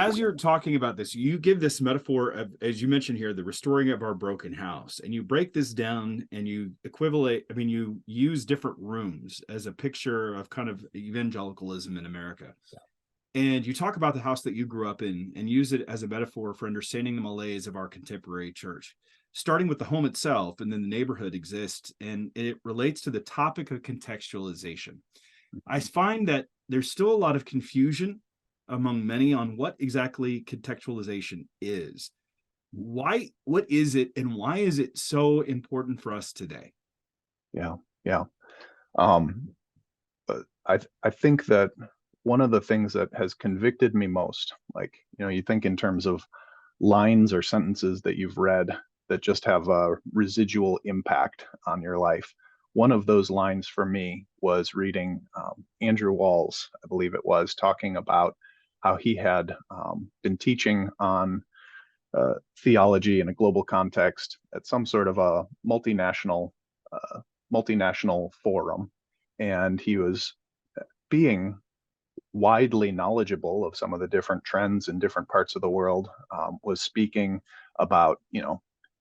as you're talking about this, you give this metaphor of, as you mentioned here, the restoring of our broken house, and you break this down and you you use different rooms as a picture of kind of evangelicalism in America. And you talk about the house that you grew up in and use it as a metaphor for understanding the malaise of our contemporary church, starting with the home itself, and then the neighborhood exists, and it relates to the topic of contextualization. I find that there's still a lot of confusion among many on what exactly contextualization is. What is it, and why is it so important for us today? Yeah, yeah. But I think that one of the things that has convicted me most, like, you think in terms of lines or sentences that you've read that just have a residual impact on your life. One of those lines for me was reading Andrew Walls, I believe it was, talking about how he had been teaching on theology in a global context at some sort of a multinational forum, and he was being widely knowledgeable of some of the different trends in different parts of the world, was speaking about,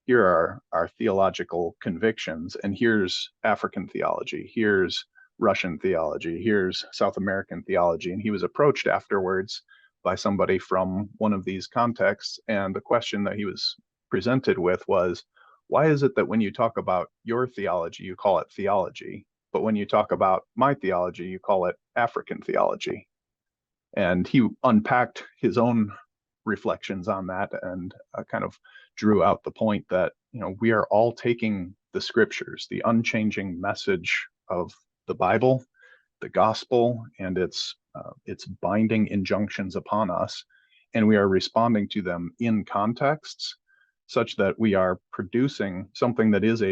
here are our theological convictions, and here's African theology, here's Russian theology, here's South American theology. And he was approached afterwards by somebody from one of these contexts, and the question that he was presented with was, why is it that when you talk about your theology, you call it theology, but when you talk about my theology, you call it African theology? And he unpacked his own reflections on that, and kind of drew out the point that, we are all taking the scriptures, the unchanging message of the Bible, the gospel, and its binding injunctions upon us, and we are responding to them in contexts such that we are producing something that is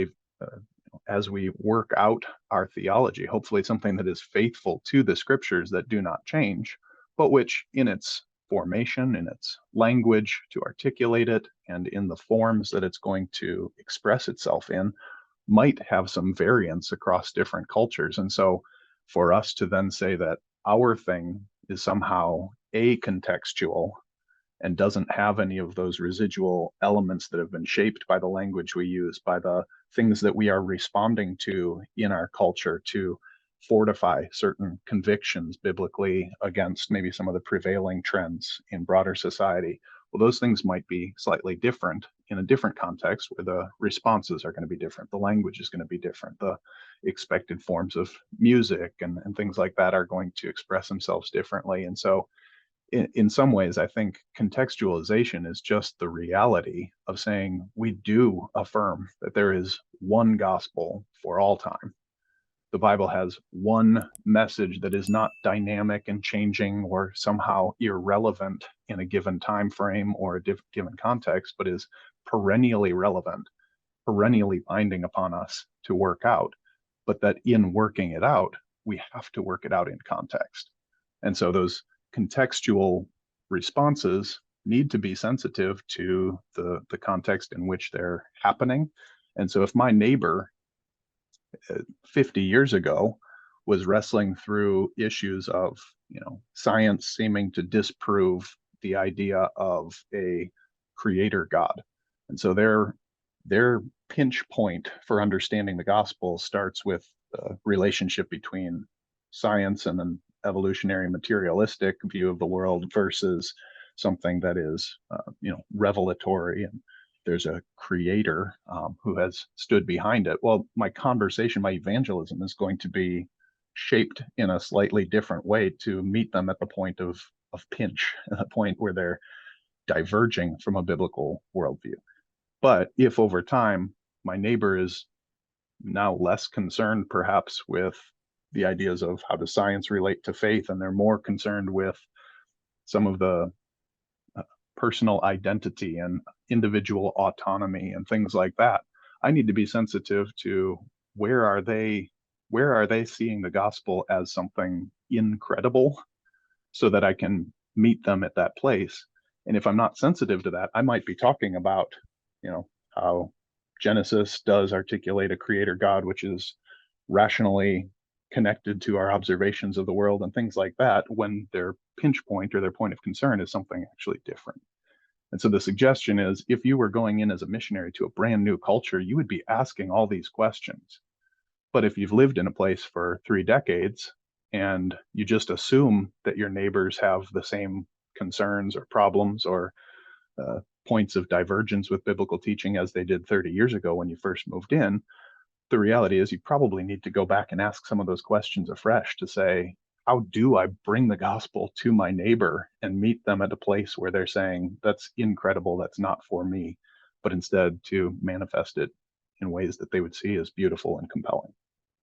as we work out our theology, hopefully something that is faithful to the scriptures that do not change, but which in its formation, in its language to articulate it, and in the forms that it's going to express itself in, might have some variance across different cultures. And so for us to then say that our thing is somehow acontextual and doesn't have any of those residual elements that have been shaped by the language we use, by the things that we are responding to in our culture to fortify certain convictions biblically against maybe some of the prevailing trends in broader society. Well, those things might be slightly different in a different context where the responses are going to be different. The language is going to be different. The expected forms of music and things like that are going to express themselves differently. And so in some ways, I think contextualization is just the reality of saying we do affirm that there is one gospel for all time. The Bible has one message that is not dynamic and changing or somehow irrelevant in a given time frame or a given context, but is perennially relevant, perennially binding upon us to work out. But that in working it out, we have to work it out in context. And so those contextual responses need to be sensitive to the context in which they're happening. And so if my neighbor 50 years ago was wrestling through issues of, science seeming to disprove the idea of a creator God, and so their pinch point for understanding the gospel starts with the relationship between science and an evolutionary materialistic view of the world versus something that is revelatory, and there's a creator who has stood behind it. Well, my conversation, my evangelism is going to be shaped in a slightly different way to meet them at the point of pinch, at a point where they're diverging from a biblical worldview. But if over time my neighbor is now less concerned perhaps with the ideas of how does science relate to faith, and they're more concerned with some of the personal identity and individual autonomy and things like that, I need to be sensitive to where are they seeing the gospel as something incredible, so that I can meet them at that place. And if I'm not sensitive to that, I might be talking about, how Genesis does articulate a creator God, which is rationally connected to our observations of the world and things like that, when their pinch point or their point of concern is something actually different. And so the suggestion is, if you were going in as a missionary to a brand new culture, you would be asking all these questions. But if you've lived in a place for 3 decades and you just assume that your neighbors have the same concerns or problems or points of divergence with biblical teaching as they did 30 years ago when you first moved in, the reality is you probably need to go back and ask some of those questions afresh to say, how do I bring the gospel to my neighbor and meet them at a place where they're saying, that's incredible, that's not for me, but instead to manifest it in ways that they would see as beautiful and compelling.